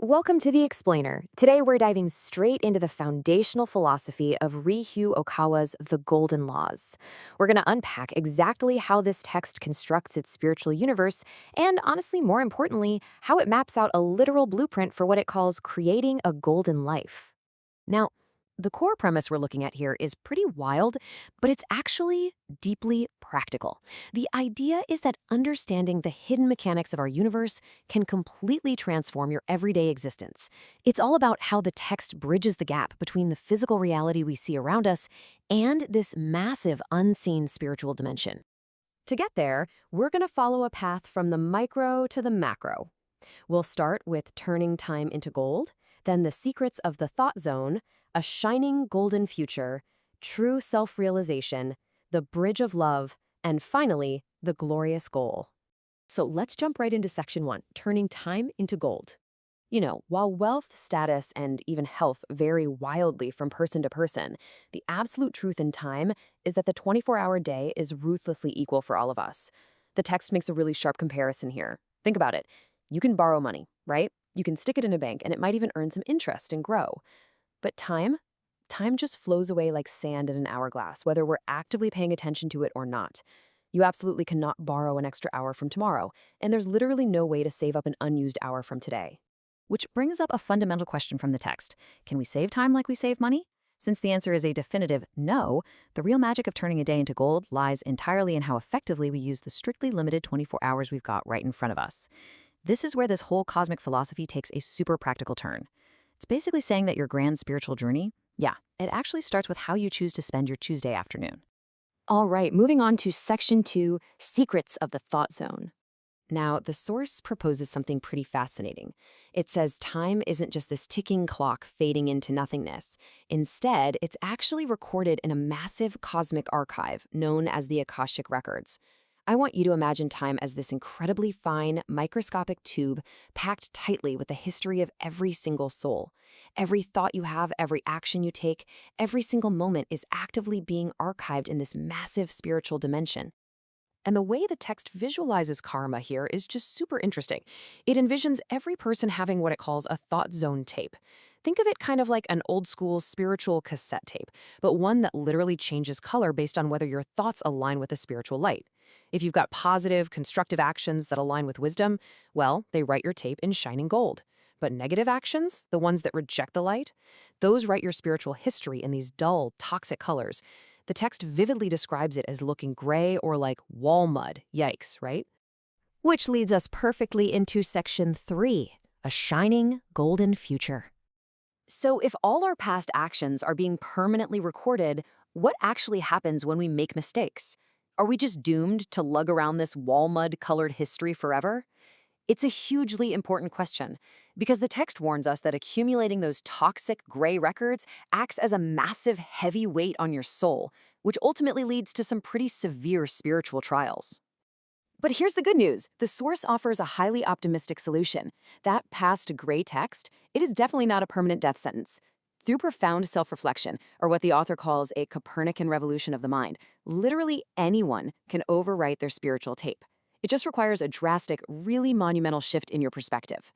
Welcome to The Explainer. Today we're diving straight into the foundational philosophy of Ryuho Okawa's The Golden Laws. We're going to unpack exactly how this text constructs its spiritual universe and, honestly, more importantly, how it maps out a literal blueprint for what it calls creating a golden life. Now, the core premise we're looking at here is pretty wild, but it's actually deeply practical. The idea is that understanding the hidden mechanics of our universe can completely transform your everyday existence. It's all about how the text bridges the gap between the physical reality we see around us and this massive unseen spiritual dimension. To get there, we're going to follow a path from the micro to the macro. We'll start with turning time into gold, then the secrets of the thought zone, a shining golden future, true self-realization, the bridge of love, and finally, the glorious goal. So let's jump right into section 1, turning time into gold. While wealth, status, and even health vary wildly from person to person, the absolute truth in time is that the 24-hour day is ruthlessly equal for all of us. The text makes a really sharp comparison here. Think about it. You can borrow money, right? You can stick it in a bank, and it might even earn some interest and grow. But time just flows away like sand in an hourglass, whether we're actively paying attention to it or not. You absolutely cannot borrow an extra hour from tomorrow, and there's literally no way to save up an unused hour from today. Which brings up a fundamental question from the text. Can we save time like we save money? Since the answer is a definitive no, the real magic of turning a day into gold lies entirely in how effectively we use the strictly limited 24 hours we've got right in front of us. This is where this whole cosmic philosophy takes a super practical turn. It's basically saying that your grand spiritual journey, it actually starts with how you choose to spend your Tuesday afternoon. All right, moving on to section 2, secrets of the thought zone. Now, the source proposes something pretty fascinating. It says time isn't just this ticking clock fading into nothingness. Instead, it's actually recorded in a massive cosmic archive known as the Akashic Records. I want you to imagine time as this incredibly fine, microscopic tube packed tightly with the history of every single soul. Every thought you have, every action you take, every single moment is actively being archived in this massive spiritual dimension. And the way the text visualizes karma here is just super interesting. It envisions every person having what it calls a thought zone tape. Think of it kind of like an old-school spiritual cassette tape, but one that literally changes color based on whether your thoughts align with the spiritual light. If you've got positive, constructive actions that align with wisdom, well, they write your tape in shining gold. But negative actions, the ones that reject the light, those write your spiritual history in these dull, toxic colors. The text vividly describes it as looking gray or like wall mud. Yikes, right? Which leads us perfectly into section 3, a shining golden future. So if all our past actions are being permanently recorded, what actually happens when we make mistakes? Are we just doomed to lug around this wall mud-colored history forever? It's a hugely important question, because the text warns us that accumulating those toxic gray records acts as a massive heavy weight on your soul, which ultimately leads to some pretty severe spiritual trials. But here's the good news. The source offers a highly optimistic solution. That past gray text, it is definitely not a permanent death sentence. Through profound self-reflection, or what the author calls a Copernican revolution of the mind, literally anyone can overwrite their spiritual tape. It just requires a drastic, really monumental shift in your perspective.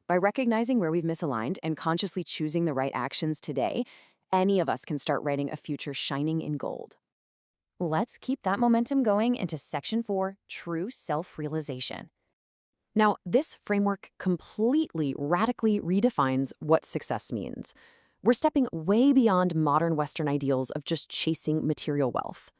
By recognizing where we've misaligned and consciously choosing the right actions today, any of us can start writing a future shining in gold. Let's keep that momentum going into section 4, true self-realization. Now, this framework completely, radically redefines what success means. We're stepping way beyond modern Western ideals of just chasing material wealth.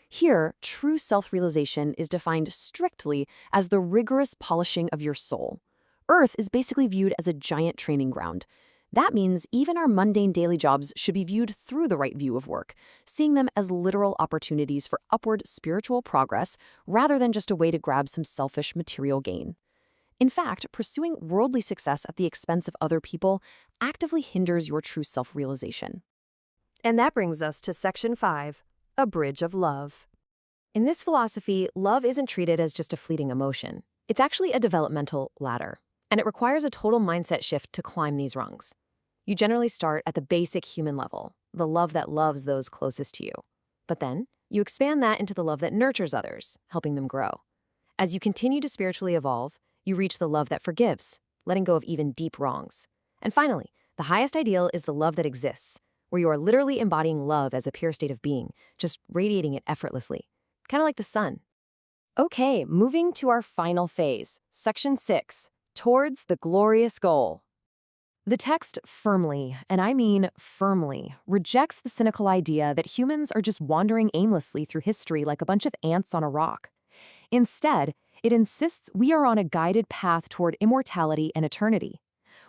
Here, true self-realization is defined strictly as the rigorous polishing of your soul. Earth is basically viewed as a giant training ground. That means even our mundane daily jobs should be viewed through the right view of work, seeing them as literal opportunities for upward spiritual progress rather than just a way to grab some selfish material gain. In fact, pursuing worldly success at the expense of other people actively hinders your true self-realization. And that brings us to section 5, a bridge of love. In this philosophy, love isn't treated as just a fleeting emotion. It's actually a developmental ladder, and it requires a total mindset shift to climb these rungs. You generally start at the basic human level, the love that loves those closest to you. But then, you expand that into the love that nurtures others, helping them grow. As you continue to spiritually evolve, you reach the love that forgives, letting go of even deep wrongs. And finally, the highest ideal is the love that exists, where you are literally embodying love as a pure state of being, just radiating it effortlessly, kind of like the sun. Okay, moving to our final phase, Section 6, Towards the Glorious Goal. The text firmly, and I mean firmly, rejects the cynical idea that humans are just wandering aimlessly through history like a bunch of ants on a rock. Instead, it insists we are on a guided path toward immortality and eternity.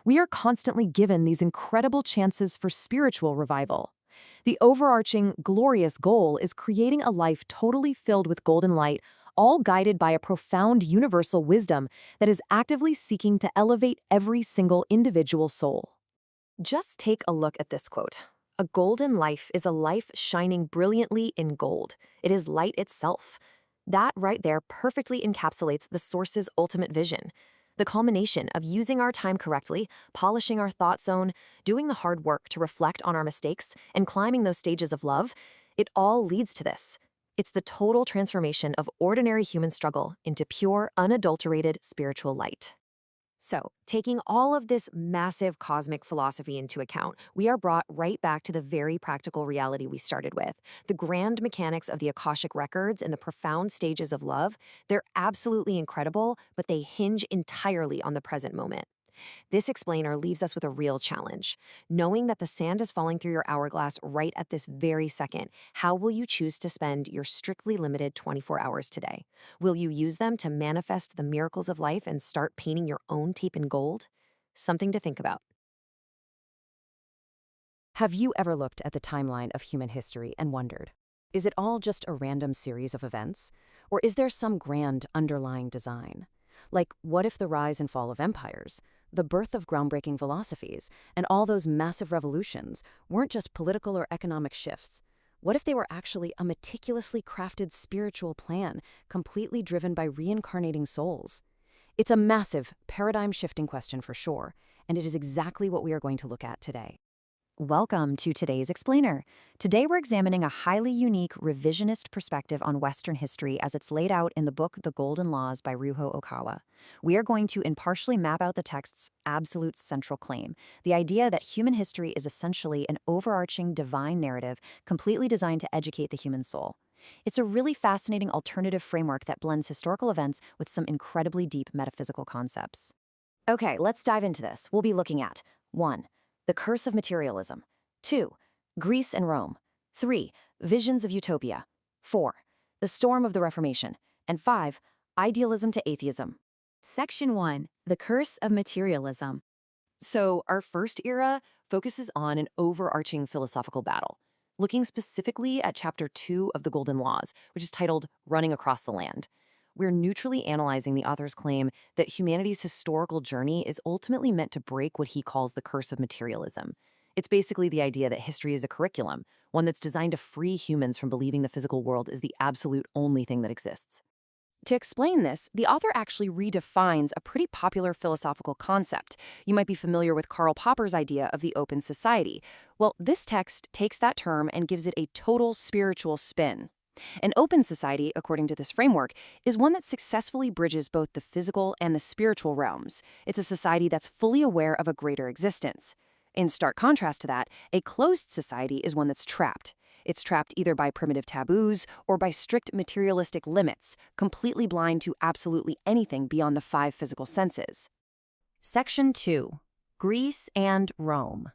We are constantly given these incredible chances for spiritual revival. The overarching, glorious goal is creating a life totally filled with golden light, all guided by a profound universal wisdom that is actively seeking to elevate every single individual soul. Just take a look at this quote. A golden life is a life shining brilliantly in gold. It is light itself. That right there perfectly encapsulates the Source's ultimate vision. The culmination of using our time correctly, polishing our thought zone, doing the hard work to reflect on our mistakes, and climbing those stages of love, it all leads to this. It's the total transformation of ordinary human struggle into pure, unadulterated spiritual light. So, taking all of this massive cosmic philosophy into account, we are brought right back to the very practical reality we started with. The grand mechanics of the Akashic Records and the profound stages of love, they're absolutely incredible, but they hinge entirely on the present moment. This explainer leaves us with a real challenge. Knowing that the sand is falling through your hourglass right at this very second, how will you choose to spend your strictly limited 24 hours today? Will you use them to manifest the miracles of life and start painting your own tape in gold? Something to think about. Have you ever looked at the timeline of human history and wondered, is it all just a random series of events? Or is there some grand underlying design? Like, what if the rise and fall of empires, the birth of groundbreaking philosophies, and all those massive revolutions weren't just political or economic shifts? What if they were actually a meticulously crafted spiritual plan, completely driven by reincarnating souls? It's a massive, paradigm-shifting question for sure, and it is exactly what we are going to look at today. Welcome to today's explainer. Today we're examining a highly unique revisionist perspective on Western history as it's laid out in the book The Golden Laws by Ryuho Okawa. We are going to impartially map out the text's absolute central claim, the idea that human history is essentially an overarching divine narrative completely designed to educate the human soul. It's a really fascinating alternative framework that blends historical events with some incredibly deep metaphysical concepts. Okay, let's dive into this. We'll be looking at 1. The Curse of Materialism. 2. Greece and Rome. 3. Visions of Utopia. 4. The Storm of the Reformation. And 5. Idealism to Atheism. Section 1. The Curse of Materialism. So, our first era focuses on an overarching philosophical battle, looking specifically at Chapter 2 of the Golden Laws, which is titled Running Across the Land. We're neutrally analyzing the author's claim that humanity's historical journey is ultimately meant to break what he calls the curse of materialism. It's basically the idea that history is a curriculum, one that's designed to free humans from believing the physical world is the absolute only thing that exists. To explain this, the author actually redefines a pretty popular philosophical concept. You might be familiar with Karl Popper's idea of the open society. Well, this text takes that term and gives it a total spiritual spin. An open society, according to this framework, is one that successfully bridges both the physical and the spiritual realms. It's a society that's fully aware of a greater existence. In stark contrast to that, a closed society is one that's trapped. It's trapped either by primitive taboos or by strict materialistic limits, completely blind to absolutely anything beyond the 5 physical senses. Section 2. Greece and Rome.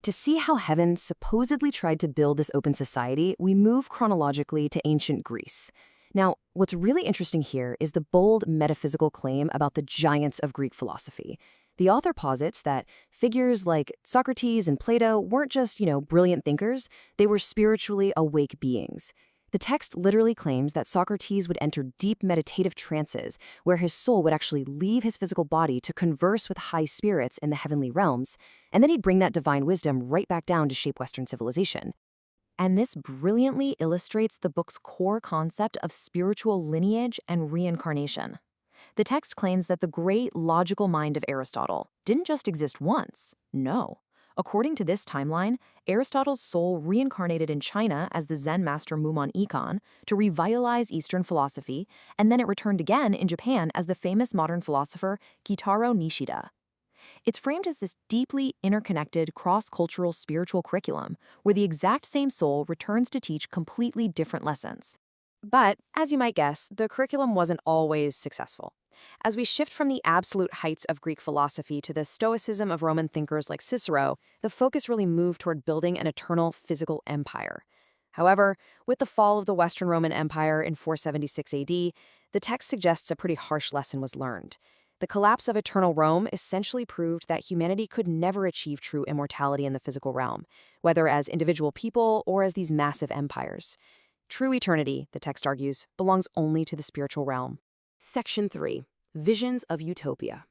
To see how heaven supposedly tried to build this open society, we move chronologically to ancient Greece. Now, what's really interesting here is the bold metaphysical claim about the giants of Greek philosophy. The author posits that figures like Socrates and Plato weren't just, brilliant thinkers, they were spiritually awake beings. The text literally claims that Socrates would enter deep meditative trances where his soul would actually leave his physical body to converse with high spirits in the heavenly realms, and then he'd bring that divine wisdom right back down to shape Western civilization. And this brilliantly illustrates the book's core concept of spiritual lineage and reincarnation. The text claims that the great logical mind of Aristotle didn't just exist once. No. According to this timeline, Aristotle's soul reincarnated in China as the Zen master Mumon Ikon to revitalize Eastern philosophy, and then it returned again in Japan as the famous modern philosopher Kitaro Nishida. It's framed as this deeply interconnected, cross-cultural spiritual curriculum where the exact same soul returns to teach completely different lessons. But, as you might guess, the curriculum wasn't always successful. As we shift from the absolute heights of Greek philosophy to the stoicism of Roman thinkers like Cicero, the focus really moved toward building an eternal physical empire. However, with the fall of the Western Roman Empire in 476 AD, the text suggests a pretty harsh lesson was learned. The collapse of eternal Rome essentially proved that humanity could never achieve true immortality in the physical realm, whether as individual people or as these massive empires. True eternity, the text argues, belongs only to the spiritual realm. Section 3. Visions of Utopia.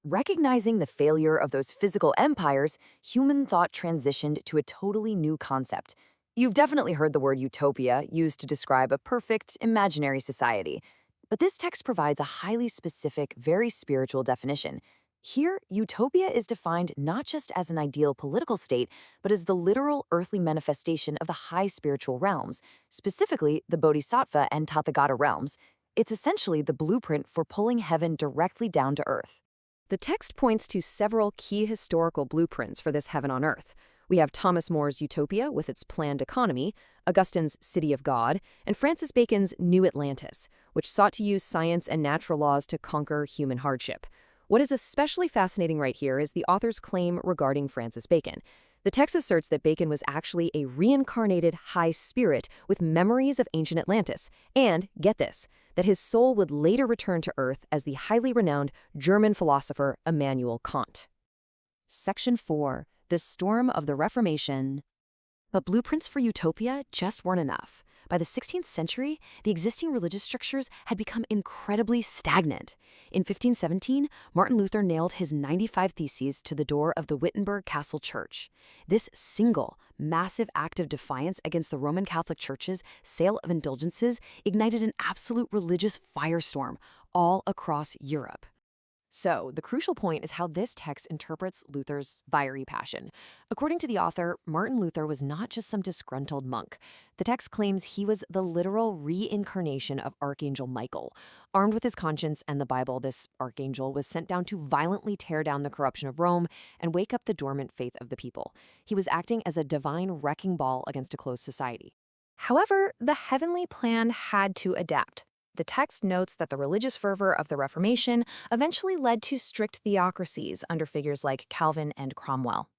Recognizing the failure of those physical empires, human thought transitioned to a totally new concept. You've definitely heard the word utopia used to describe a perfect, imaginary society. But this text provides a highly specific, very spiritual definition. Here, utopia is defined not just as an ideal political state, but as the literal earthly manifestation of the high spiritual realms, specifically the Bodhisattva and Tathagata realms. It's essentially the blueprint for pulling heaven directly down to earth. The text points to several key historical blueprints for this heaven on earth. We have Thomas More's Utopia with its planned economy, Augustine's City of God, and Francis Bacon's New Atlantis, which sought to use science and natural laws to conquer human hardship. What is especially fascinating right here is the author's claim regarding Francis Bacon. The text asserts that Bacon was actually a reincarnated high spirit with memories of ancient Atlantis, and, get this, that his soul would later return to Earth as the highly renowned German philosopher Immanuel Kant. Section 4. The Storm of the Reformation. But blueprints for utopia just weren't enough. By the 16th century, the existing religious structures had become incredibly stagnant. In 1517, Martin Luther nailed his 95 Theses to the door of the Wittenberg Castle Church. This single, massive act of defiance against the Roman Catholic Church's sale of indulgences ignited an absolute religious firestorm all across Europe. So, the crucial point is how this text interprets Luther's fiery passion. According to the author, Martin Luther was not just some disgruntled monk. The text claims he was the literal reincarnation of Archangel Michael. Armed with his conscience and the Bible, this archangel was sent down to violently tear down the corruption of Rome and wake up the dormant faith of the people. He was acting as a divine wrecking ball against a closed society. However, the heavenly plan had to adapt. The text notes that the religious fervor of the Reformation eventually led to strict theocracies under figures like Calvin and Cromwell.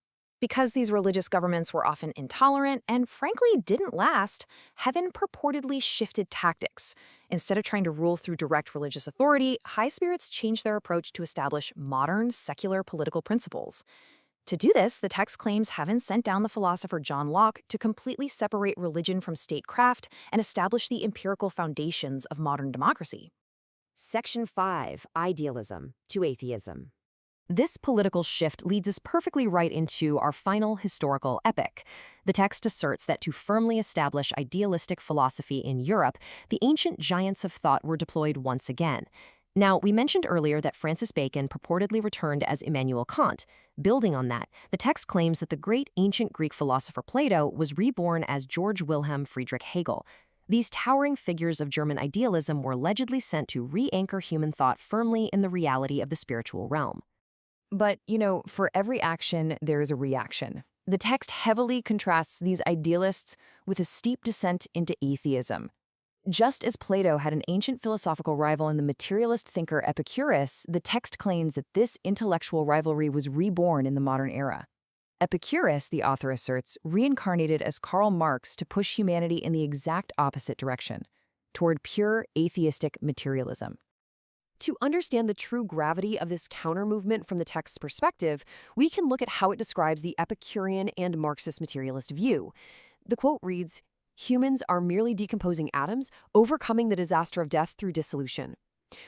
Because these religious governments were often intolerant and frankly didn't last, heaven purportedly shifted tactics. Instead of trying to rule through direct religious authority, high spirits changed their approach to establish modern, secular political principles. To do this, the text claims heaven sent down the philosopher John Locke to completely separate religion from statecraft and establish the empirical foundations of modern democracy. Section 5. Idealism to Atheism. This political shift leads us perfectly right into our final historical epic. The text asserts that to firmly establish idealistic philosophy in Europe, the ancient giants of thought were deployed once again. Now, we mentioned earlier that Francis Bacon purportedly returned as Immanuel Kant. Building on that, the text claims that the great ancient Greek philosopher Plato was reborn as Georg Wilhelm Friedrich Hegel. These towering figures of German idealism were allegedly sent to re-anchor human thought firmly in the reality of the spiritual realm. But, for every action, there is a reaction. The text heavily contrasts these idealists with a steep descent into atheism. Just as Plato had an ancient philosophical rival in the materialist thinker Epicurus, the text claims that this intellectual rivalry was reborn in the modern era. Epicurus, the author asserts, reincarnated as Karl Marx to push humanity in the exact opposite direction, toward pure atheistic materialism. To understand the true gravity of this counter-movement from the text's perspective, we can look at how it describes the Epicurean and Marxist materialist view. The quote reads, "Humans are merely decomposing atoms, overcoming the disaster of death through dissolution."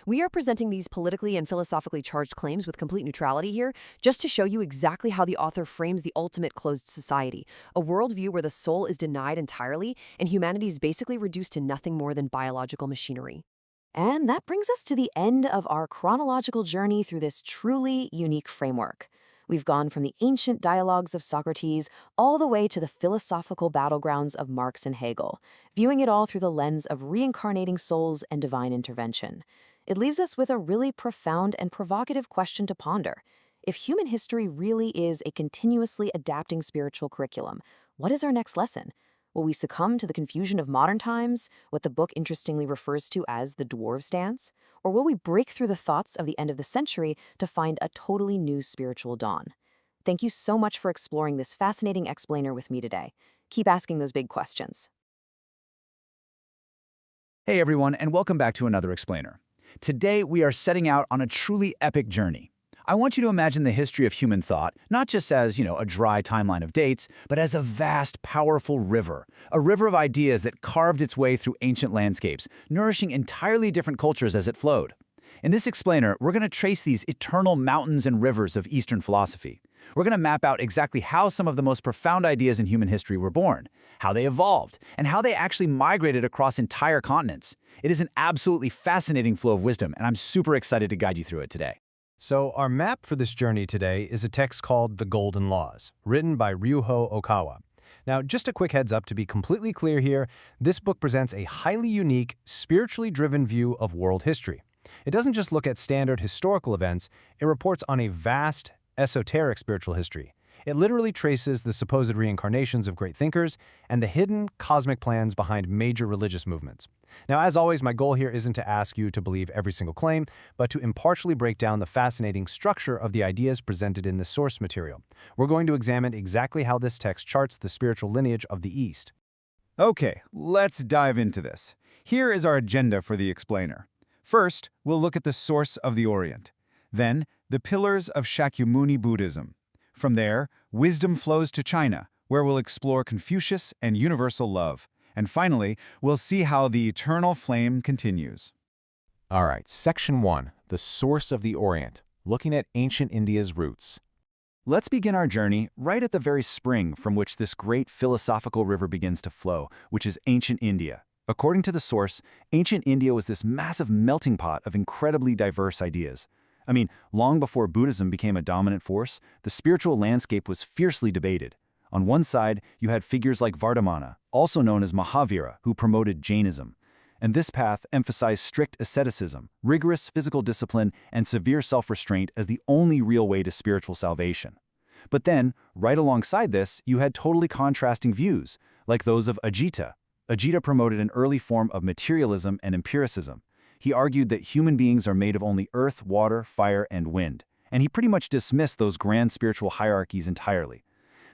We are presenting these politically and philosophically charged claims with complete neutrality here, just to show you exactly how the author frames the ultimate closed society, a worldview where the soul is denied entirely and humanity is basically reduced to nothing more than biological machinery. And that brings us to the end of our chronological journey through this truly unique framework. We've gone from the ancient dialogues of Socrates all the way to the philosophical battlegrounds of Marx and Hegel, viewing it all through the lens of reincarnating souls and divine intervention. It leaves us with a really profound and provocative question to ponder. If human history really is a continuously adapting spiritual curriculum, what is our next lesson? Will we succumb to the confusion of modern times, what the book interestingly refers to as the dwarves dance? Or will we break through the thoughts of the end of the century to find a totally new spiritual dawn? Thank you so much for exploring this fascinating explainer with me today. Keep asking those big questions. Hey everyone, and welcome back to another explainer. Today we are setting out on a truly epic journey. I want you to imagine the history of human thought, not just as, a dry timeline of dates, but as a vast, powerful river. A river of ideas that carved its way through ancient landscapes, nourishing entirely different cultures as it flowed. In this explainer, we're going to trace these eternal mountains and rivers of Eastern philosophy. We're going to map out exactly how some of the most profound ideas in human history were born, how they evolved, and how they actually migrated across entire continents. It is an absolutely fascinating flow of wisdom, and I'm super excited to guide you through it today. So our map for this journey today is a text called The Golden Laws, written by Ryuho Okawa. Now, just a quick heads up to be completely clear here, this book presents a highly unique, spiritually driven view of world history. It doesn't just look at standard historical events, it reports on a vast, esoteric spiritual history. It literally traces the supposed reincarnations of great thinkers and the hidden cosmic plans behind major religious movements. Now, as always, my goal here isn't to ask you to believe every single claim, but to impartially break down the fascinating structure of the ideas presented in the source material. We're going to examine exactly how this text charts the spiritual lineage of the East. Okay, let's dive into this. Here is our agenda for the explainer. First, we'll look at the source of the Orient. Then, the pillars of Shakyamuni Buddhism. From there, wisdom flows to China, where we'll explore Confucius and universal love. And finally, we'll see how the eternal flame continues. All right, Section 1, the source of the Orient, looking at ancient India's roots. Let's begin our journey right at the very spring from which this great philosophical river begins to flow, which is ancient India. According to the source, ancient India was this massive melting pot of incredibly diverse ideas. Long before Buddhism became a dominant force, the spiritual landscape was fiercely debated. On one side, you had figures like Vardhamana, also known as Mahavira, who promoted Jainism. And this path emphasized strict asceticism, rigorous physical discipline, and severe self-restraint as the only real way to spiritual salvation. But then, right alongside this, you had totally contrasting views, like those of Ajita. Ajita promoted an early form of materialism and empiricism. He argued that human beings are made of only earth, water, fire, and wind, and he pretty much dismissed those grand spiritual hierarchies entirely.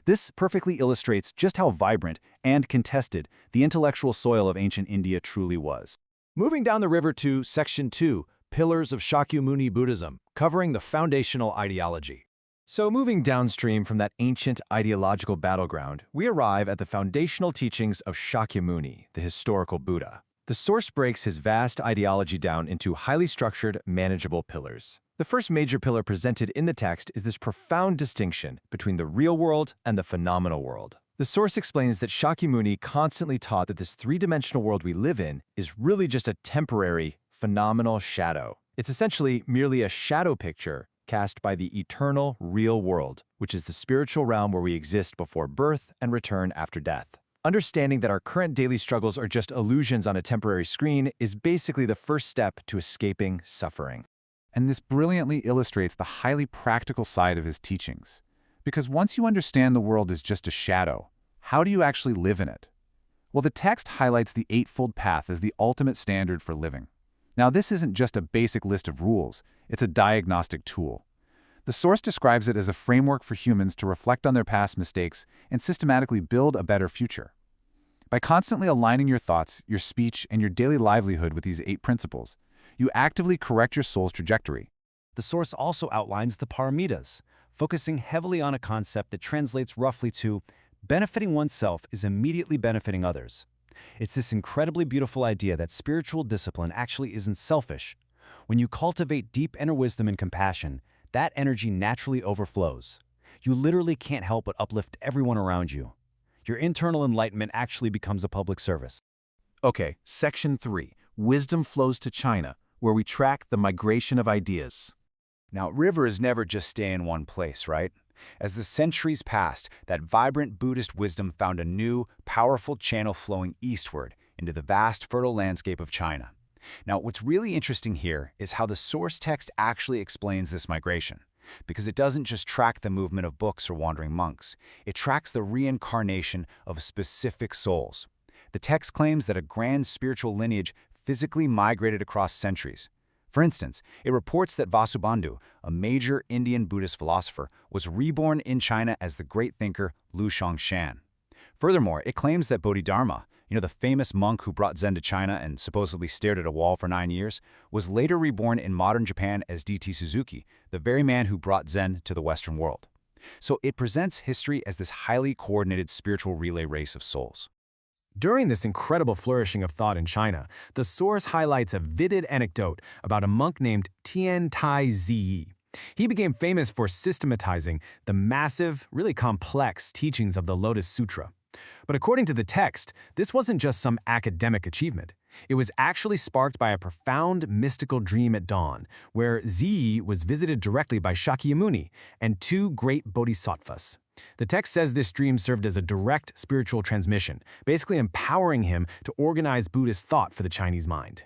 This perfectly illustrates just how vibrant and contested the intellectual soil of ancient India truly was. Moving down the river to Section 2, Pillars of Shakyamuni Buddhism, covering the foundational ideology. So moving downstream from that ancient ideological battleground, we arrive at the foundational teachings of Shakyamuni, the historical Buddha. The source breaks his vast ideology down into highly structured, manageable pillars. The first major pillar presented in the text is this profound distinction between the real world and the phenomenal world. The source explains that Shakyamuni constantly taught that this three-dimensional world we live in is really just a temporary, phenomenal shadow. It's essentially merely a shadow picture cast by the eternal, real world, which is the spiritual realm where we exist before birth and return after death. Understanding that our current daily struggles are just illusions on a temporary screen is basically the first step to escaping suffering. And this brilliantly illustrates the highly practical side of his teachings. Because once you understand the world is just a shadow, how do you actually live in it? Well, the text highlights the Eightfold Path as the ultimate standard for living. Now, this isn't just a basic list of rules, it's a diagnostic tool. The source describes it as a framework for humans to reflect on their past mistakes and systematically build a better future. By constantly aligning your thoughts, your speech, and your daily livelihood with these 8 principles, you actively correct your soul's trajectory. The source also outlines the paramitas, focusing heavily on a concept that translates roughly to benefiting oneself is immediately benefiting others. It's this incredibly beautiful idea that spiritual discipline actually isn't selfish. When you cultivate deep inner wisdom and compassion, that energy naturally overflows. You literally can't help but uplift everyone around you. Your internal enlightenment actually becomes a public service. Okay, Section 3, Wisdom Flows to China, where we track the migration of ideas. Now, rivers never just stay in one place, right? As the centuries passed, that vibrant Buddhist wisdom found a new, powerful channel flowing eastward into the vast, fertile landscape of China. Now, what's really interesting here is how the source text actually explains this migration. because it doesn't just track the movement of books or wandering monks. It tracks the reincarnation of specific souls. The text claims that a grand spiritual lineage physically migrated across centuries. For instance, it reports that Vasubandhu, a major Indian Buddhist philosopher, was reborn in China as the great thinker Lu Shongshan. Furthermore, it claims that Bodhidharma, the famous monk who brought Zen to China and supposedly stared at a wall for 9 years, was later reborn in modern Japan as D.T. Suzuki, the very man who brought Zen to the Western world. So it presents history as this highly coordinated spiritual relay race of souls. During this incredible flourishing of thought in China, the source highlights a vivid anecdote about a monk named Tian Tai Ziyi. He became famous for systematizing the massive, really complex teachings of the Lotus Sutra. But according to the text, this wasn't just some academic achievement. It was actually sparked by a profound mystical dream at dawn, where Ziyi was visited directly by Shakyamuni and 2 great bodhisattvas. The text says this dream served as a direct spiritual transmission, basically empowering him to organize Buddhist thought for the Chinese mind.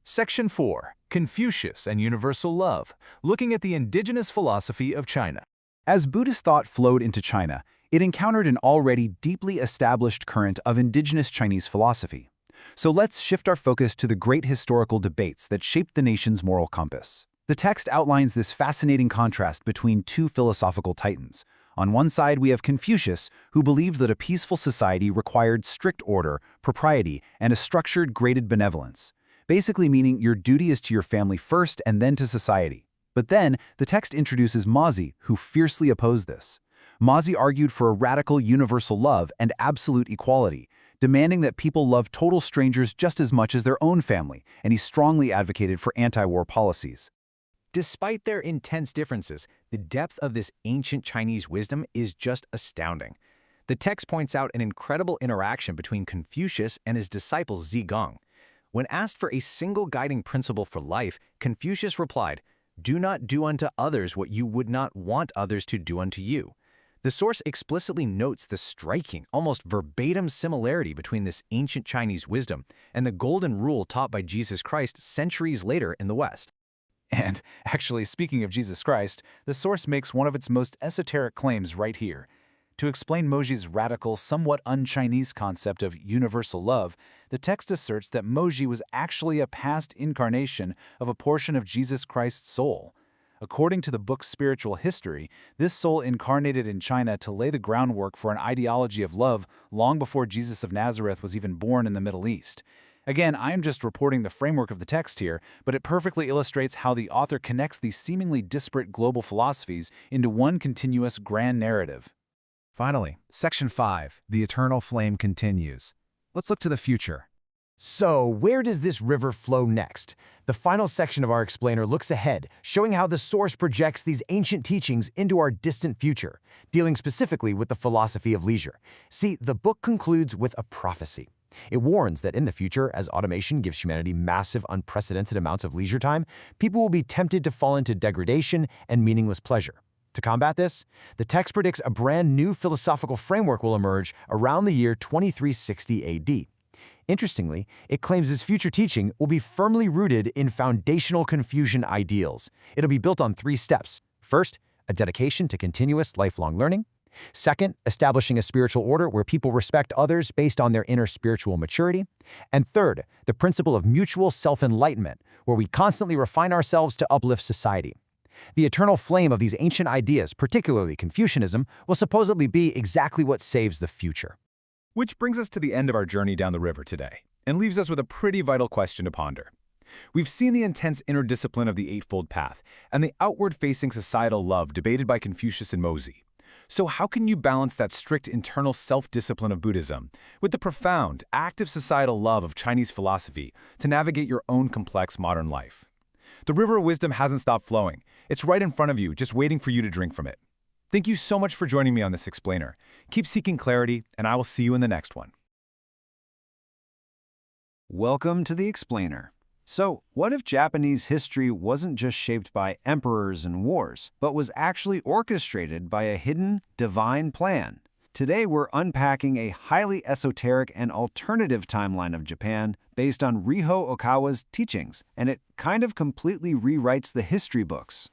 Section 4. Confucius and Universal Love, looking at the indigenous philosophy of China. As Buddhist thought flowed into China, it encountered an already deeply established current of indigenous Chinese philosophy. So let's shift our focus to the great historical debates that shaped the nation's moral compass. The text outlines this fascinating contrast between 2 philosophical titans. On one side, we have Confucius, who believed that a peaceful society required strict order, propriety, and a structured, graded benevolence, basically meaning your duty is to your family first and then to society. But then, the text introduces Mazi, who fiercely opposed this. Mazi argued for a radical universal love and absolute equality, demanding that people love total strangers just as much as their own family, and he strongly advocated for anti-war policies. Despite their intense differences, the depth of this ancient Chinese wisdom is just astounding. The text points out an incredible interaction between Confucius and his disciple Zigong. When asked for a single guiding principle for life, Confucius replied, "Do not do unto others what you would not want others to do unto you." The source explicitly notes the striking, almost verbatim similarity between this ancient Chinese wisdom and the golden rule taught by Jesus Christ centuries later in the West. And, actually, speaking of Jesus Christ, the source makes one of its most esoteric claims right here. To explain Moji's radical, somewhat un-Chinese concept of universal love, the text asserts that Moji was actually a past incarnation of a portion of Jesus Christ's soul. According to the book's spiritual history, this soul incarnated in China to lay the groundwork for an ideology of love long before Jesus of Nazareth was even born in the Middle East. Again, I am just reporting the framework of the text here, but it perfectly illustrates how the author connects these seemingly disparate global philosophies into one continuous grand narrative. Finally, Section 5, the eternal flame continues. Let's look to the future. So, where does this river flow next? The final section of our explainer looks ahead, showing how the source projects these ancient teachings into our distant future, dealing specifically with the philosophy of leisure. See, the book concludes with a prophecy. It warns that in the future, as automation gives humanity massive, unprecedented amounts of leisure time, people will be tempted to fall into degradation and meaningless pleasure. To combat this, the text predicts a brand new philosophical framework will emerge around the year 2360 AD. Interestingly, it claims this future teaching will be firmly rooted in foundational Confucian ideals. It'll be built on 3 steps. First, a dedication to continuous lifelong learning. Second, establishing a spiritual order where people respect others based on their inner spiritual maturity. And third, the principle of mutual self-enlightenment, where we constantly refine ourselves to uplift society. The eternal flame of these ancient ideas, particularly Confucianism, will supposedly be exactly what saves the future. Which brings us to the end of our journey down the river today, and leaves us with a pretty vital question to ponder. We've seen the intense inner discipline of the Eightfold Path, and the outward-facing societal love debated by Confucius and Mozi. So how can you balance that strict internal self-discipline of Buddhism with the profound, active societal love of Chinese philosophy to navigate your own complex modern life? The river of wisdom hasn't stopped flowing. It's right in front of you, just waiting for you to drink from it. Thank you so much for joining me on this explainer. Keep seeking clarity, and I will see you in the next one. Welcome to the explainer. So, what if Japanese history wasn't just shaped by emperors and wars, but was actually orchestrated by a hidden, divine plan? Today we're unpacking a highly esoteric and alternative timeline of Japan based on Ryuho Okawa's teachings, and it kind of completely rewrites the history books.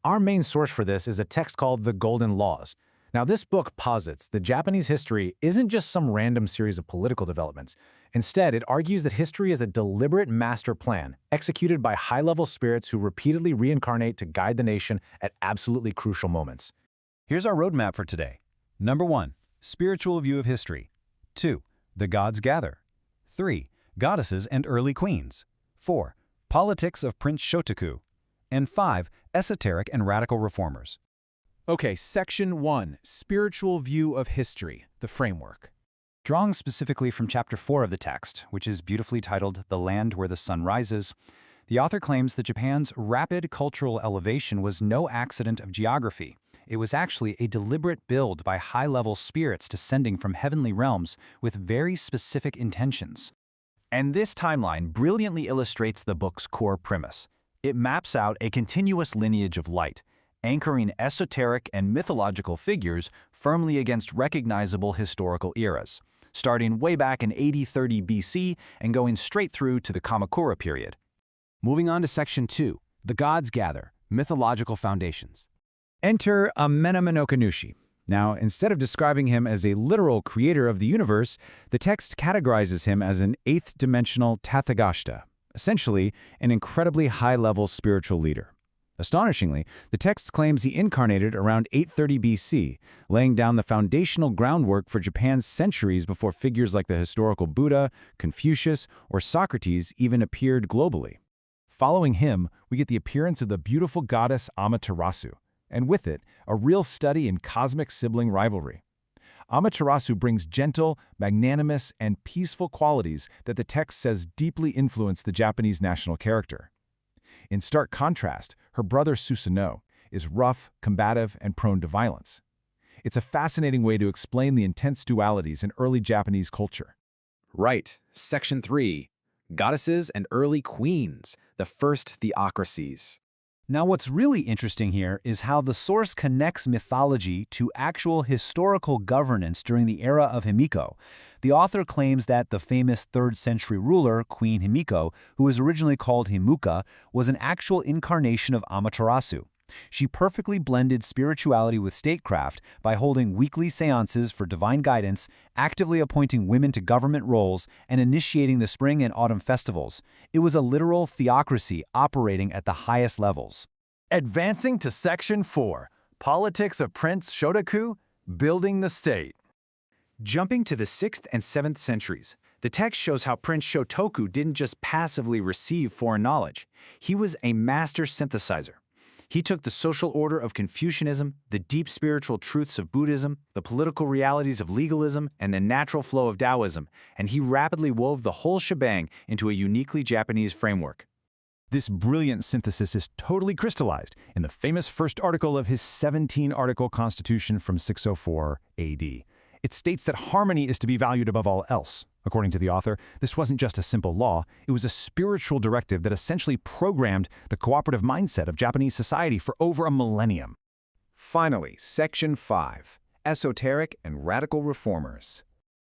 Our main source for this is a text called The Golden Laws. Now, this book posits that Japanese history isn't just some random series of political developments. Instead, it argues that history is a deliberate master plan executed by high-level spirits who repeatedly reincarnate to guide the nation at absolutely crucial moments. Here's our roadmap for today. Number 1. Spiritual view of history. 2. The gods gather. 3. Goddesses and early queens. 4. Politics of Prince Shotoku. And 5. Esoteric and radical reformers. Okay, Section 1, Spiritual View of History, the Framework. Drawing specifically from Chapter 4 of the text, which is beautifully titled The Land Where the Sun Rises, the author claims that Japan's rapid cultural elevation was no accident of geography. It was actually a deliberate build by high-level spirits descending from heavenly realms with very specific intentions. And this timeline brilliantly illustrates the book's core premise. It maps out a continuous lineage of light, anchoring esoteric and mythological figures firmly against recognizable historical eras, starting way back in 8030 BC and going straight through to the Kamakura period. Moving on to Section 2, The Gods Gather, Mythological Foundations. Enter Amenema no Kanushi. Now, instead of describing him as a literal creator of the universe, the text categorizes him as an eighth-dimensional Tathagata, essentially an incredibly high-level spiritual leader. Astonishingly, the text claims he incarnated around 830 BC, laying down the foundational groundwork for Japan's centuries before figures like the historical Buddha, Confucius, or Socrates even appeared globally. Following him, we get the appearance of the beautiful goddess Amaterasu, and with it, a real study in cosmic sibling rivalry. Amaterasu brings gentle, magnanimous, and peaceful qualities that the text says deeply influence the Japanese national character. In stark contrast, her brother Susanoo is rough, combative, and prone to violence. It's a fascinating way to explain the intense dualities in early Japanese culture. Right. Section 3. Goddesses and early queens, the first theocracies. Now, what's really interesting here is how the source connects mythology to actual historical governance during the era of Himiko. The author claims that the famous 3rd century ruler, Queen Himiko, who was originally called Himuka, was an actual incarnation of Amaterasu. She perfectly blended spirituality with statecraft by holding weekly seances for divine guidance, actively appointing women to government roles, and initiating the spring and autumn festivals. It was a literal theocracy operating at the highest levels. Advancing to Section 4, Politics of Prince Shotoku, Building the State. Jumping to the 6th and 7th centuries, the text shows how Prince Shotoku didn't just passively receive foreign knowledge. He was a master synthesizer. He took the social order of Confucianism, the deep spiritual truths of Buddhism, the political realities of legalism, and the natural flow of Taoism, and he rapidly wove the whole shebang into a uniquely Japanese framework. This brilliant synthesis is totally crystallized in the famous first article of his 17-article constitution from 604 AD. It states that harmony is to be valued above all else. According to the author, this wasn't just a simple law, it was a spiritual directive that essentially programmed the cooperative mindset of Japanese society for over a millennium. Finally, Section 5. Esoteric and radical reformers.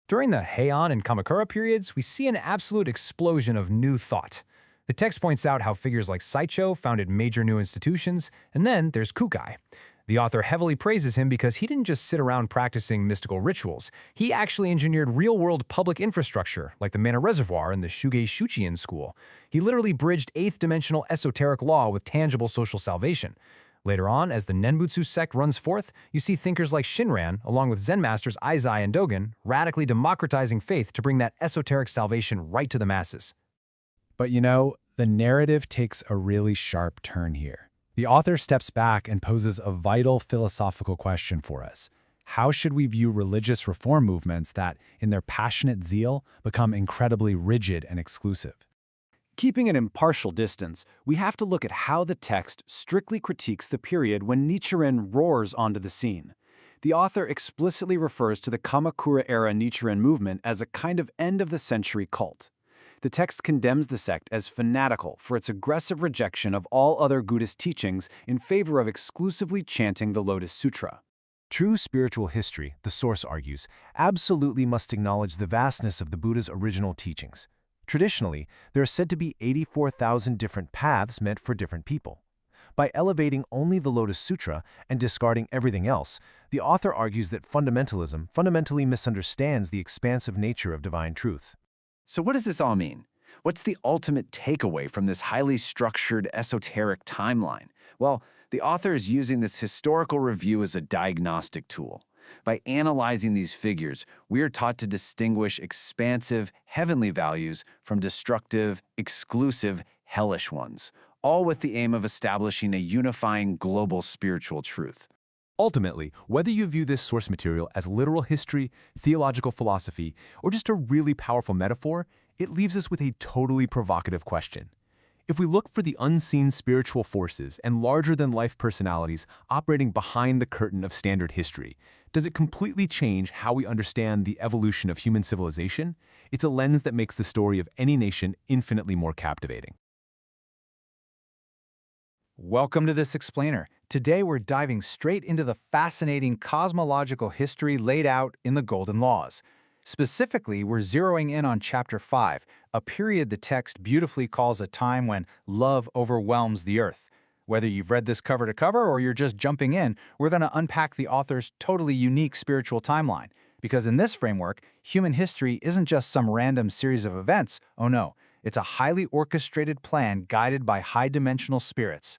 During the Heian and Kamakura periods, we see an absolute explosion of new thought. The text points out how figures like Saicho founded major new institutions, and then there's Kukai. The author heavily praises him because he didn't just sit around practicing mystical rituals. He actually engineered real-world public infrastructure, like the Mana Reservoir and the Shugei Shuchiin School. He literally bridged eighth-dimensional esoteric law with tangible social salvation. Later on, as the Nenbutsu sect runs forth, you see thinkers like Shinran, along with Zen masters Aizai and Dogen, radically democratizing faith to bring that esoteric salvation right to the masses. But you know, the narrative takes a really sharp turn here. The author steps back and poses a vital philosophical question for us. How should we view religious reform movements that, in their passionate zeal, become incredibly rigid and exclusive? Keeping an impartial distance, we have to look at how the text strictly critiques the period when Nichiren roars onto the scene. The author explicitly refers to the Kamakura-era Nichiren movement as a kind of end-of-the-century cult. The text condemns the sect as fanatical for its aggressive rejection of all other Buddhist teachings in favor of exclusively chanting the Lotus Sutra. True spiritual history, the source argues, absolutely must acknowledge the vastness of the Buddha's original teachings. Traditionally, there are said to be 84,000 different paths meant for different people. By elevating only the Lotus Sutra and discarding everything else, the author argues that fundamentalism fundamentally misunderstands the expansive nature of divine truth. So what does this all mean? What's the ultimate takeaway from this highly structured, esoteric timeline? Well, the author is using this historical review as a diagnostic tool. By analyzing these figures, we are taught to distinguish expansive, heavenly values from destructive, exclusive, hellish ones, all with the aim of establishing a unifying global spiritual truth. Ultimately, whether you view this source material as literal history, theological philosophy, or just a really powerful metaphor, it leaves us with a totally provocative question. If we look for the unseen spiritual forces and larger-than-life personalities operating behind the curtain of standard history, does it completely change how we understand the evolution of human civilization? It's a lens that makes the story of any nation infinitely more captivating. Welcome to this explainer. Today we're diving straight into the fascinating cosmological history laid out in the Golden Laws. Specifically, we're zeroing in on Chapter 5, a period the text beautifully calls a time when love overwhelms the earth. Whether you've read this cover to cover or you're just jumping in, we're going to unpack the author's totally unique spiritual timeline. Because in this framework, human history isn't just some random series of events. Oh no, it's a highly orchestrated plan guided by high-dimensional spirits.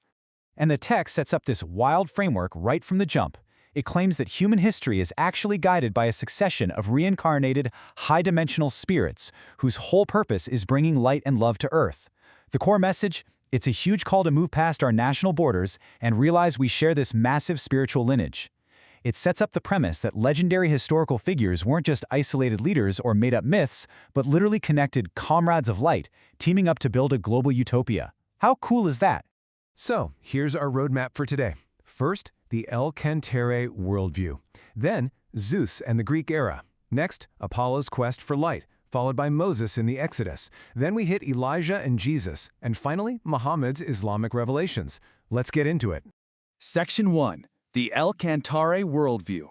And the text sets up this wild framework right from the jump. It claims that human history is actually guided by a succession of reincarnated, high-dimensional spirits whose whole purpose is bringing light and love to Earth. The core message? It's a huge call to move past our national borders and realize we share this massive spiritual lineage. It sets up the premise that legendary historical figures weren't just isolated leaders or made-up myths, but literally connected comrades of light, teaming up to build a global utopia. How cool is that? So, here's our roadmap for today. First, the Cantare worldview. Then, Zeus and the Greek era. Next, Apollo's quest for light, followed by Moses in the Exodus. Then we hit Elijah and Jesus, and finally, Muhammad's Islamic revelations. Let's get into it. Section 1. The Cantare worldview.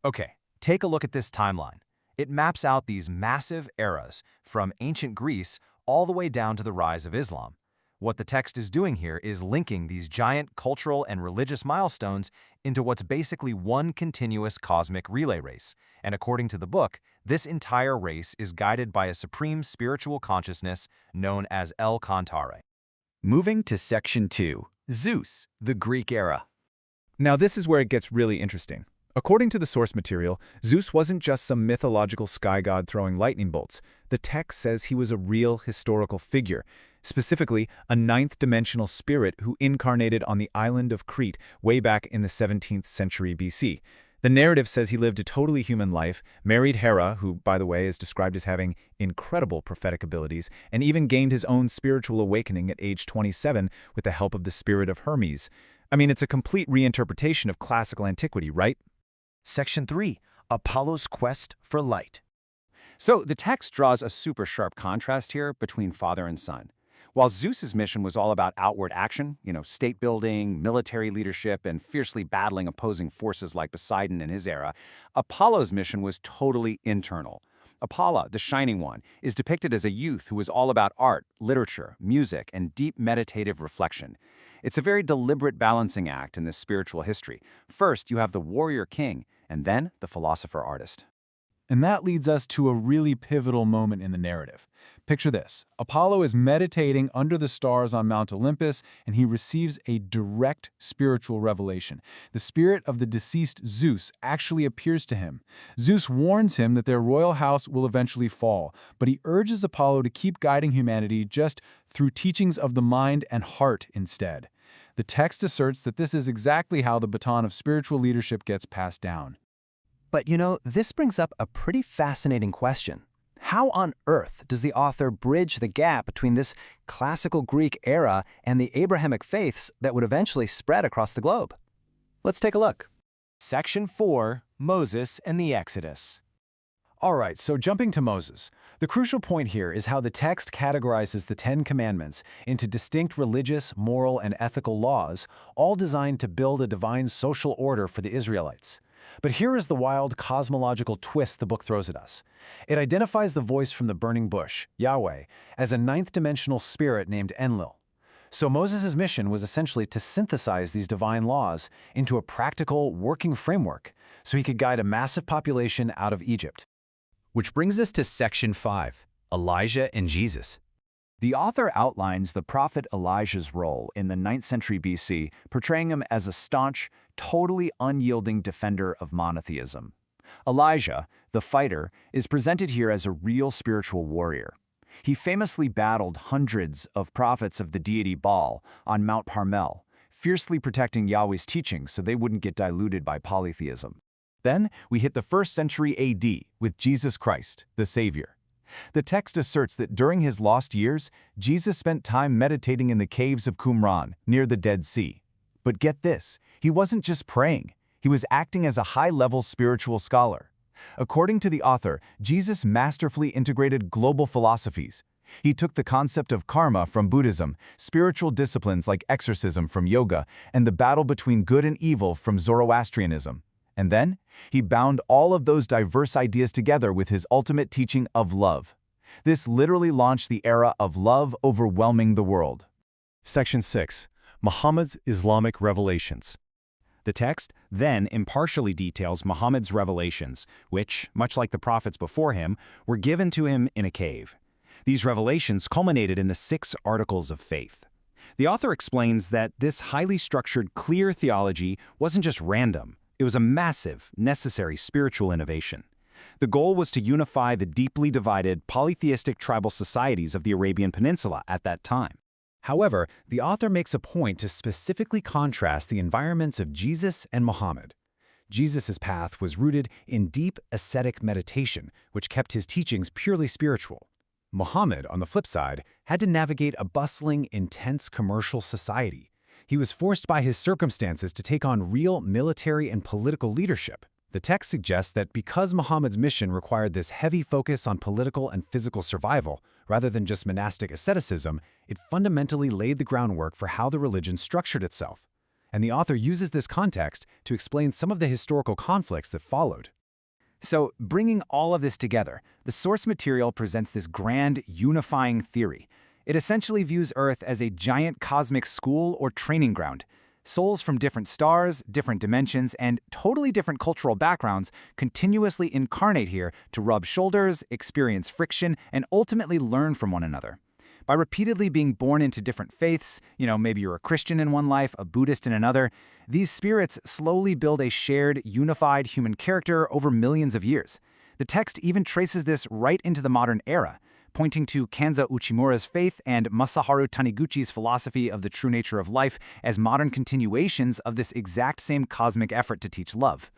Okay, take a look at this timeline. It maps out these massive eras, from ancient Greece all the way down to the rise of Islam. What the text is doing here is linking these giant cultural and religious milestones into what's basically one continuous cosmic relay race. And according to the book, this entire race is guided by a supreme spiritual consciousness known as Cantare. Moving to Section 2. Zeus, the Greek era. Now this is where it gets really interesting. According to the source material, Zeus wasn't just some mythological sky god throwing lightning bolts. The text says he was a real historical figure, specifically a ninth-dimensional spirit who incarnated on the island of Crete way back in the 17th century BC. The narrative says he lived a totally human life, married Hera, who, by the way, is described as having incredible prophetic abilities, and even gained his own spiritual awakening at age 27 with the help of the spirit of Hermes. I mean, it's a complete reinterpretation of classical antiquity, right? Section 3. Apollo's quest for light. So the text draws a super sharp contrast here between father and son. While Zeus's mission was all about outward action, state building, military leadership, and fiercely battling opposing forces like Poseidon in his era, Apollo's mission was totally internal. Apollo, the Shining One, is depicted as a youth who was all about art, literature, music, and deep meditative reflection. It's a very deliberate balancing act in this spiritual history. First, you have the warrior king, and then the philosopher-artist. And that leads us to a really pivotal moment in the narrative. Picture this. Apollo is meditating under the stars on Mount Olympus, and he receives a direct spiritual revelation. The spirit of the deceased Zeus actually appears to him. Zeus warns him that their royal house will eventually fall, but he urges Apollo to keep guiding humanity just through teachings of the mind and heart instead. The text asserts that this is exactly how the baton of spiritual leadership gets passed down. But this brings up a pretty fascinating question. How on earth does the author bridge the gap between this classical Greek era and the Abrahamic faiths that would eventually spread across the globe? Let's take a look. Section 4. Moses and the Exodus. All right, so jumping to Moses. The crucial point here is how the text categorizes the Ten Commandments into distinct religious, moral, and ethical laws, all designed to build a divine social order for the Israelites. But here is the wild cosmological twist the book throws at us. It identifies the voice from the burning bush, Yahweh, as a ninth-dimensional spirit named Enlil. So Moses' mission was essentially to synthesize these divine laws into a practical, working framework so he could guide a massive population out of Egypt. Which brings us to Section 5, Elijah and Jesus. The author outlines the prophet Elijah's role in the 9th century BC, portraying him as a staunch, totally unyielding defender of monotheism. Elijah, the fighter, is presented here as a real spiritual warrior. He famously battled hundreds of prophets of the deity Baal on Mount Carmel, fiercely protecting Yahweh's teachings so they wouldn't get diluted by polytheism. Then we hit the 1st century AD with Jesus Christ, the Savior. The text asserts that during his lost years, Jesus spent time meditating in the caves of Qumran, near the Dead Sea. But get this, he wasn't just praying, he was acting as a high-level spiritual scholar. According to the author, Jesus masterfully integrated global philosophies. He took the concept of karma from Buddhism, spiritual disciplines like exorcism from yoga, and the battle between good and evil from Zoroastrianism. And then, he bound all of those diverse ideas together with his ultimate teaching of love. This literally launched the era of love overwhelming the world. Section 6, Muhammad's Islamic Revelations. The text then impartially details Muhammad's revelations, which, much like the prophets before him, were given to him in a cave. These revelations culminated in the 6 Articles of Faith. The author explains that this highly structured, clear theology wasn't just random. It was a massive, necessary spiritual innovation. The goal was to unify the deeply divided, polytheistic tribal societies of the Arabian Peninsula at that time. However, the author makes a point to specifically contrast the environments of Jesus and Muhammad. Jesus' path was rooted in deep ascetic meditation, which kept his teachings purely spiritual. Muhammad, on the flip side, had to navigate a bustling, intense commercial society. He was forced by his circumstances to take on real military and political leadership. The text suggests that because Muhammad's mission required this heavy focus on political and physical survival, rather than just monastic asceticism, it fundamentally laid the groundwork for how the religion structured itself. And the author uses this context to explain some of the historical conflicts that followed. So, bringing all of this together, the source material presents this grand, unifying theory. It essentially views Earth as a giant cosmic school or training ground. Souls from different stars, different dimensions, and totally different cultural backgrounds continuously incarnate here to rub shoulders, experience friction, and ultimately learn from one another. By repeatedly being born into different faiths, maybe you're a Christian in one life, a Buddhist in another, these spirits slowly build a shared, unified human character over millions of years. The text even traces this right into the modern era, pointing to Kanza Uchimura's faith and Masaharu Taniguchi's philosophy of the true nature of life as modern continuations of this exact same cosmic effort to teach love.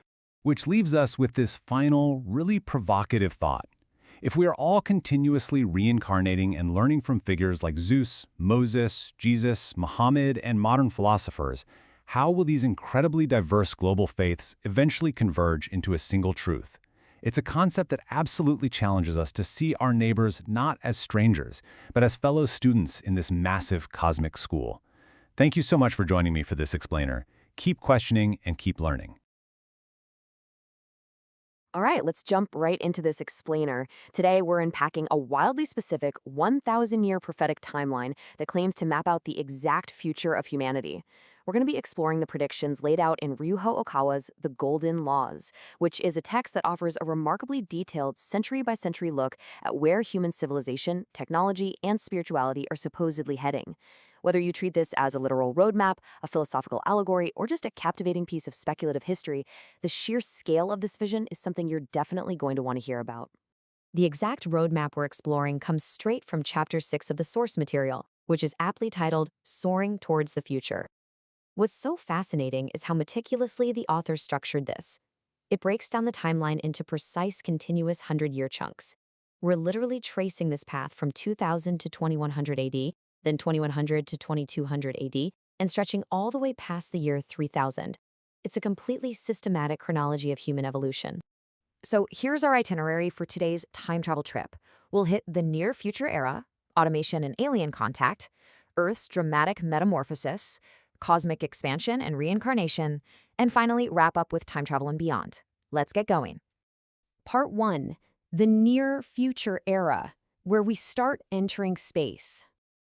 Which leaves us with this final, really provocative thought. If we are all continuously reincarnating and learning from figures like Zeus, Moses, Jesus, Muhammad, and modern philosophers, how will these incredibly diverse global faiths eventually converge into a single truth? It's a concept that absolutely challenges us to see our neighbors not as strangers, but as fellow students in this massive cosmic school. Thank you so much for joining me for this explainer. Keep questioning and keep learning. All right, let's jump right into this explainer. Today, we're unpacking a wildly specific 1,000-year prophetic timeline that claims to map out the exact future of humanity. We're going to be exploring the predictions laid out in Ryuho Okawa's The Golden Laws, which is a text that offers a remarkably detailed century-by-century look at where human civilization, technology, and spirituality are supposedly heading. Whether you treat this as a literal roadmap, a philosophical allegory, or just a captivating piece of speculative history, the sheer scale of this vision is something you're definitely going to want to hear about. The exact roadmap we're exploring comes straight from Chapter 6 of the source material, which is aptly titled Soaring Towards the Future. What's so fascinating is how meticulously the author structured this. It breaks down the timeline into precise, continuous 100-year chunks. We're literally tracing this path from 2000 to 2100 AD, then 2100 to 2200 AD, and stretching all the way past the year 3000. It's a completely systematic chronology of human evolution. So here's our itinerary for today's time travel trip. We'll hit the near future era, automation and alien contact, Earth's dramatic metamorphosis, cosmic expansion and reincarnation, and finally wrap up with time travel and beyond. Let's get going. Part 1, the near future era, where we start entering space.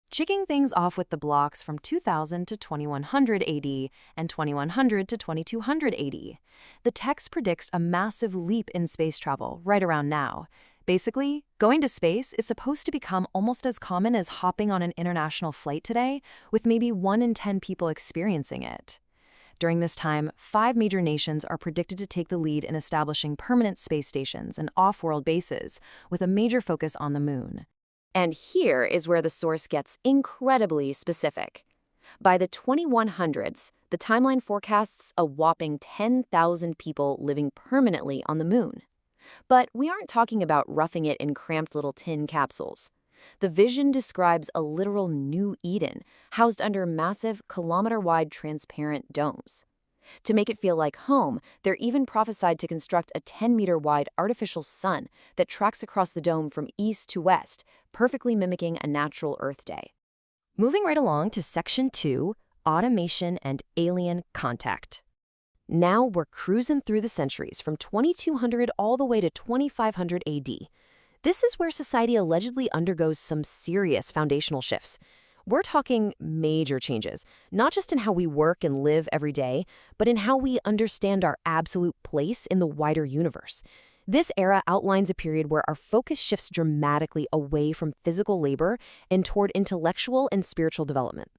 Kicking things off with the blocks from 2000 to 2100 AD and 2100 to 2200 AD. The text predicts a massive leap in space travel right around now. Basically, going to space is supposed to become almost as common as hopping on an international flight today, with maybe 1 in 10 people experiencing it. During this time, 5 major nations are predicted to take the lead in establishing permanent space stations and off-world bases, with a major focus on the moon. And here is where the source gets incredibly specific. By the 2100s, the timeline forecasts a whopping 10,000 people living permanently on the moon. But we aren't talking about roughing it in cramped little tin capsules. The vision describes a literal new Eden, housed under massive, kilometer-wide transparent domes. To make it feel like home, they're even prophesied to construct a 10-meter-wide artificial sun that tracks across the dome from east to west, perfectly mimicking a natural Earth day. Moving right along to Section 2, Automation and Alien Contact. Now we're cruising through the centuries from 2200 all the way to 2500 AD. This is where society allegedly undergoes some serious foundational shifts. We're talking major changes, not just in how we work and live every day, but in how we understand our absolute place in the wider universe. This era outlines a period where our focus shifts dramatically away from physical labor and toward intellectual and spiritual development.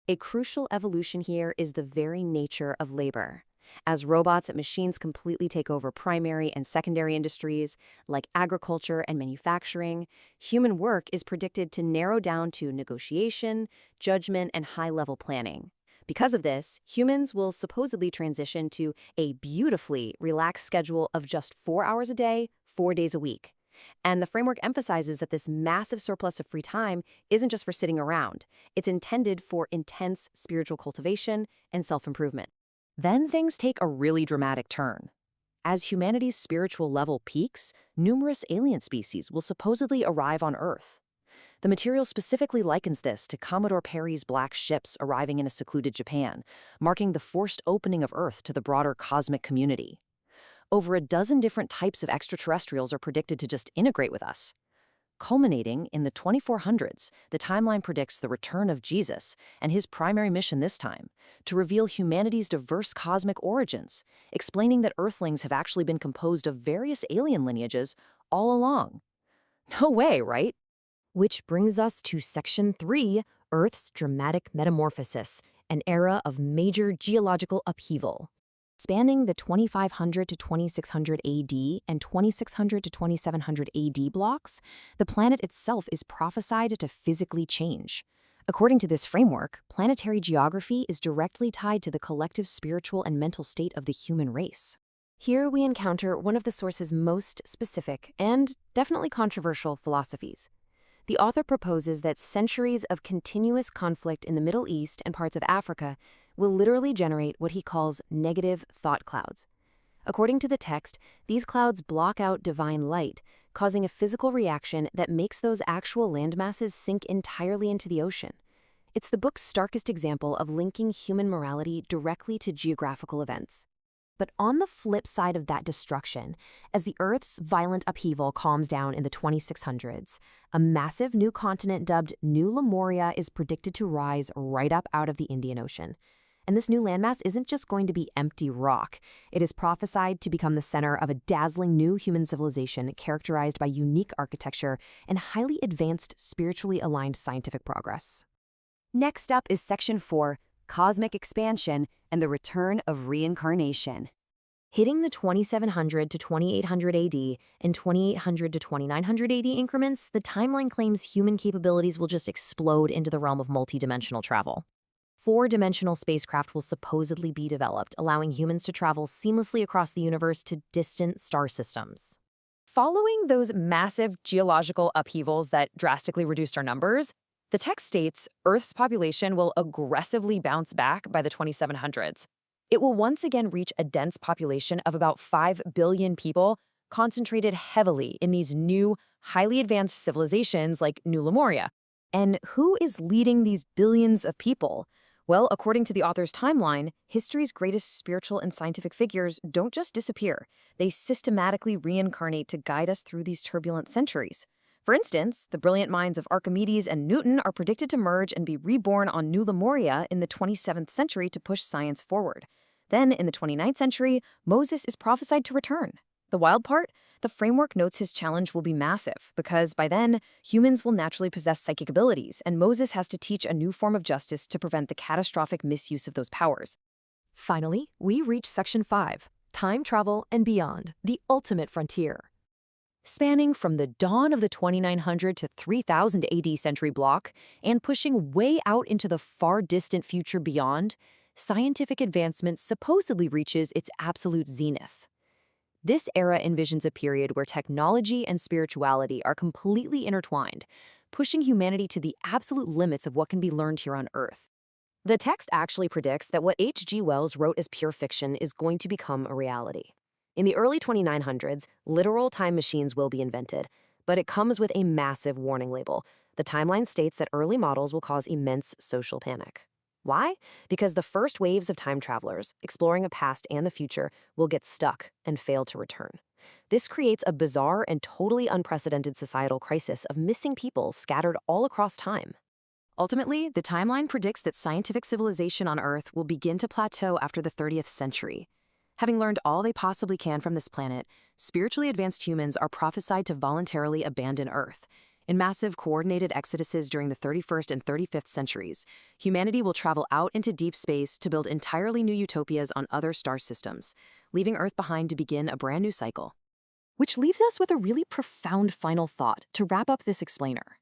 A crucial evolution here is the very nature of labor. As robots and machines completely take over primary and secondary industries, like agriculture and manufacturing, human work is predicted to narrow down to negotiation, judgment, and high-level planning. Because of this, humans will supposedly transition to a beautifully relaxed schedule of just 4 hours a day, 4 days a week. And the framework emphasizes that this massive surplus of free time isn't just for sitting around. It's intended for intense spiritual cultivation and self-improvement. Then things take a really dramatic turn. As humanity's spiritual level peaks, numerous alien species will supposedly arrive on Earth. The material specifically likens this to Commodore Perry's black ships arriving in a secluded Japan, marking the forced opening of Earth to the broader cosmic community. Over a dozen different types of extraterrestrials are predicted to just integrate with us. Culminating in the 2400s, the timeline predicts the return of Jesus and his primary mission this time, to reveal humanity's diverse cosmic origins, explaining that Earthlings have actually been composed of various alien lineages all along. No way, right? Which brings us to Section 3, Earth's Dramatic Metamorphosis, an era of major geological upheaval. Spanning the 2500 to 2600 AD and 2600 to 2700 AD blocks, the planet itself is prophesied to physically change. According to this framework, planetary geography is directly tied to the collective spiritual and mental state of the human race. Here we encounter one of the source's most specific and definitely controversial philosophies. The author proposes that centuries of continuous conflict in the Middle East and parts of Africa will literally generate what he calls negative thought clouds. According to the text, these clouds block out divine light, causing a physical reaction that makes those actual landmasses sink entirely into the ocean. It's the book's starkest example of linking human morality directly to geographical events. But on the flip side of that destruction, as the Earth's violent upheaval calms down in the 2600s, a massive new continent dubbed New Lemuria is predicted to rise right up out of the Indian Ocean. And this new landmass isn't just going to be empty rock. It is prophesied to become the center of a dazzling new human civilization characterized by unique architecture and highly advanced, spiritually aligned scientific progress. Next up is Section 4, Cosmic Expansion and the Return of Reincarnation. Hitting the 2700 to 2800 AD and 2800 to 2900 AD increments, the timeline claims human capabilities will just explode into the realm of multidimensional travel. 4-dimensional spacecraft will supposedly be developed, allowing humans to travel seamlessly across the universe to distant star systems. Following those massive geological upheavals that drastically reduced our numbers, the text states Earth's population will aggressively bounce back by the 2700s. It will once again reach a dense population of about 5 billion people, concentrated heavily in these new, highly advanced civilizations like New Lemuria. And who is leading these billions of people? Well, according to the author's timeline, history's greatest spiritual and scientific figures don't just disappear. They systematically reincarnate to guide us through these turbulent centuries. For instance, the brilliant minds of Archimedes and Newton are predicted to merge and be reborn on New Lemuria in the 27th century to push science forward. Then, in the 29th century, Moses is prophesied to return. The wild part? The framework notes his challenge will be massive, because by then, humans will naturally possess psychic abilities, and Moses has to teach a new form of justice to prevent the catastrophic misuse of those powers. Finally, we reach Section 5, Time Travel and Beyond, the Ultimate Frontier. Spanning from the dawn of the 2900 to 3000 AD century block, and pushing way out into the far distant future beyond, scientific advancement supposedly reaches its absolute zenith. This era envisions a period where technology and spirituality are completely intertwined, pushing humanity to the absolute limits of what can be learned here on Earth. The text actually predicts that what H.G. Wells wrote as pure fiction is going to become a reality. In the early 2900s, literal time machines will be invented, but it comes with a massive warning label. The timeline states that early models will cause immense social panic. Why? Because the first waves of time travelers, exploring a past and the future, will get stuck and fail to return. This creates a bizarre and totally unprecedented societal crisis of missing people scattered all across time. Ultimately, the timeline predicts that scientific civilization on Earth will begin to plateau after the 30th century. Having learned all they possibly can from this planet, spiritually advanced humans are prophesied to voluntarily abandon Earth. In massive coordinated exoduses during the 31st and 35th centuries, humanity will travel out into deep space to build entirely new utopias on other star systems, leaving Earth behind to begin a brand new cycle. Which leaves us with a really profound final thought to wrap up this explainer.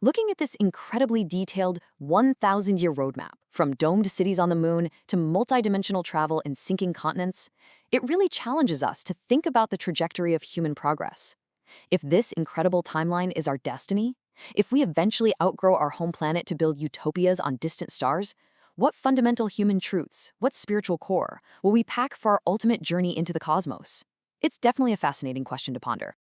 Looking at this incredibly detailed 1,000-year roadmap, from domed cities on the moon to multidimensional travel in sinking continents, it really challenges us to think about the trajectory of human progress. If this incredible timeline is our destiny, if we eventually outgrow our home planet to build utopias on distant stars, what fundamental human truths, what spiritual core, will we pack for our ultimate journey into the cosmos? It's definitely a fascinating question to ponder.